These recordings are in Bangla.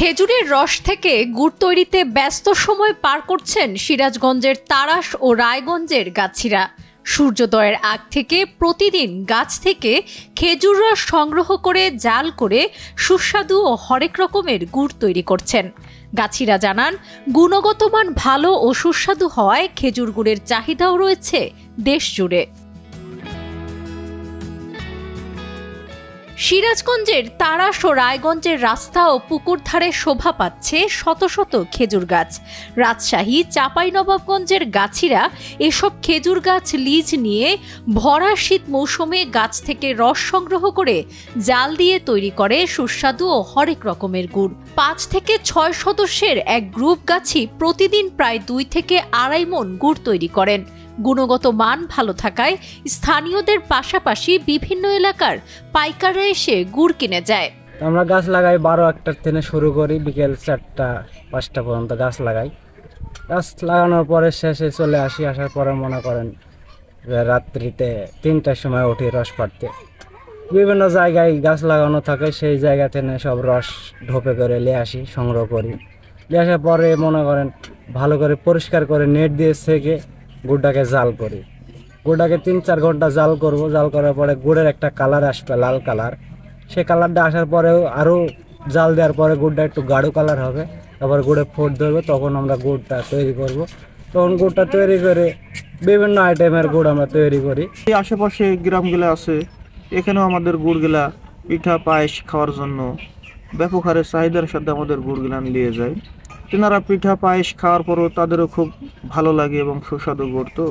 খেজুরের রস থেকে গুড় তৈরিতে ব্যস্ত সময় পার করছেন সিরাজগঞ্জের তাড়াশ ও রায়গঞ্জের গাছিরা। সূর্যোদয়ের আগ থেকে প্রতিদিন গাছ থেকে খেজুর রস সংগ্রহ করে জাল করে সুস্বাদু ও হরেক রকমের গুড় তৈরি করছেন। গাছিরা জানান, গুণগত মান ভালো ও সুস্বাদু হওয়ায় খেজুর গুড়ের চাহিদাও রয়েছে দেশ জুড়ে। সিরাজগঞ্জের তাড়াশ ও রায়গঞ্জের রাস্তা ও পুকুর ধারে শোভা পাচ্ছে শত শত খেজুর গাছ। রাজশাহী, চাঁপাইনবাবগঞ্জের গাছিরা এসব খেজুর গাছ লিজ নিয়ে ভরা শীত মৌসুমে গাছ থেকে রস সংগ্রহ করে জাল দিয়ে তৈরি করে সুস্বাদু ও হরেক রকমের গুড়। 5 থেকে 6 সদস্যের এক গ্রুপ গাছি প্রতিদিন প্রায় 2 থেকে 2.5 মণ গুড় তৈরি করেন। গুণগত মান ভালো থাকায় স্থানীয়দের পাশাপাশি বিভিন্ন এলাকার পাইকাররা এসে গুড় কিনে যায়। আমরা গাছ লাগাই 12-1টার থেকে শুরু করি, বিকেল 4টা-5টা পর্যন্ত গাছ লাগাই। গাছ লাগানোর পরে শেষে চলে আসি, আসার পরে মনে করেন রাত্রিতে 3টার সময় উঠি রস পাড়তে। বিভিন্ন জায়গায় গাছ লাগানো থাকে, সেই জায়গা থেকে সব রস ঢোপে করে নিয়ে আসি, সংগ্রহ করি। নিয়ে আসার পরে মনে করেন ভালো করে পরিষ্কার করে নেট দিয়ে থেকে গুড়টাকে জাল করি। গুড়টাকে 3-4 ঘন্টা জাল করব। জাল করার পরে গুড়ের একটা কালার আসবে, লাল কালার। সেই কালারটা আসার পরেও আরও জাল দেওয়ার পরে গুড়টা একটু গাঢ় কালার হবে। তারপর গুড়ে ফোট ধরবে, তখন আমরা গুড়টা তৈরি করব। তখন গুড়টা তৈরি করে বিভিন্ন আইটেমের গুড় আমরা তৈরি করি। এই আশেপাশে গ্রামগুলো আছে, এখানেও আমাদের গুড়গুলা পিঠা পায়েস খাওয়ার জন্য ব্যাপক হারে চাহিদার সাথে আমাদের গুড়গুলা নিয়ে যায়। তেনারা পিঠা পায়েস খাওয়ার পরও তাদেরও খুব ভালো লাগে এবং সুস্বাদু গুড়, তো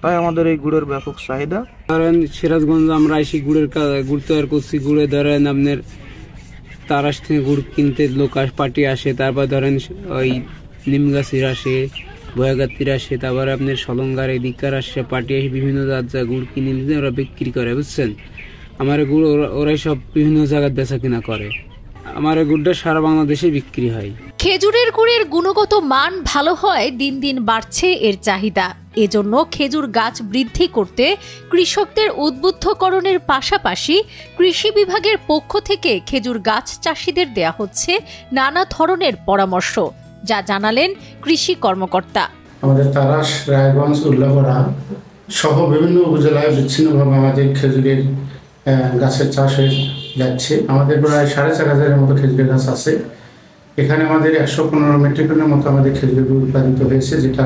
তাই আমাদের এই গুড়ের ব্যাপক চাহিদা। ধরেন সিরাজগঞ্জ আমরা এসে গুড় তৈরি করছি। গুড়ে ধরেন আপনার তারাশ থেকে গুড় কিনতে লোক পার্টি আসে, তারপর ধরেন ওই নিমগাছির আসে, বয়াগাতির আসে, তারপরে আপনার সলঙ্গার এদিককার আসে পার্টি আসে, বিভিন্ন জায়গায় গুড় কিনে নিয়ে ওরা বিক্রি করে, বুঝছেন। আমার গুড় ওরাই সব বিভিন্ন জায়গায় বেচা কিনা করে। আমার গুড়টা সারা বাংলাদেশে বিক্রি হয়। খেজুরের গুড়ের গুণগত মান ভালো হয় দিন দিন বাড়ছে এর চাহিদা। এজন্য খেজুর গাছ বৃদ্ধি করতে কৃষকদের উদ্বুদ্ধকরণের পাশাপাশি কৃষি বিভাগের পক্ষ থেকে খেজুর গাছ চাষিদের দেয়া হচ্ছে নানা ধরনের পরামর্শ, যা জানালেন কৃষি কর্মকর্তা। আমাদের তাড়াশ, রায়গঞ্জ, উল্লাপাড়া সহ বিভিন্ন উপজেলায় বিচ্ছিন্নভাবে আমাদের খেজুরের গাছের চাষ হয়ে যাচ্ছে। আমাদের প্রায় 4,500-এর মতো খেজুরের গাছ আছে। এখানে আমাদের 115 মেট্রিক টনের মতো আমাদের খেজুরের গুড় উৎপাদিত হয়েছে, যেটা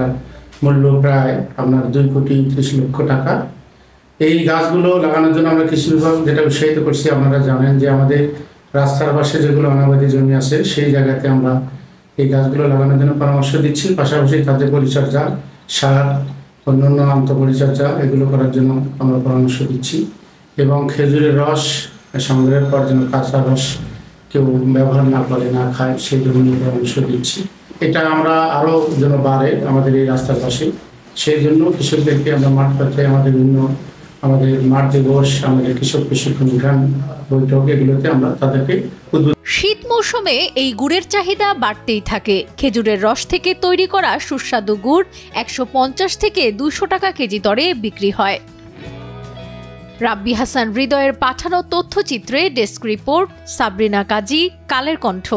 মূল্য প্রায় আপনার 2,30,00,000 টাকা। এই গাছগুলো লাগানোর জন্য আমরা কৃষি বিভাগ যেটা উৎসাহিত করছি, আপনারা জানেন যে আমাদের রাস্তার পাশে যেগুলো অনাবাদী জমি আছে সেই জায়গাতে আমরা এই গাছগুলো লাগানোর জন্য পরামর্শ দিচ্ছি। পাশাপাশি তাদের পরিচর্যা, সার, অন্যান্য আন্তঃপরিচর্যা এগুলো করার জন্য আমরা পরামর্শ দিচ্ছি। এবং খেজুরের রস সংগ্রহের পর যেন কাঁচা রস কেউ ব্যবহার না করে, না খায়, সেই জন্য পরামর্শ দিচ্ছি। এটা আমরা আরও যেন বাড়ে আমাদের এই রাস্তার পাশে, সেই জন্য কৃষকদেরকে আমরা মাঠ পর্যায়ে আমাদের মাঠ দিবস, আমাদের কৃষক প্রশিক্ষণ গান বৈঠক, এগুলোতে আমরা তাদেরকে শীত মৌসুমে এই গুড়ের চাহিদা বাড়তেই থাকে। খেজুরের রস থেকে তৈরি করা সুস্বাদু গুড় 150 থেকে 200 টাকা কেজি দরে বিক্রি হয়। রাব্বি হাসান হৃদয়ের পাঠানো তথ্যচিত্রে ডেস্ক রিপোর্ট, সাবরিনা কাজী, কালের কণ্ঠ।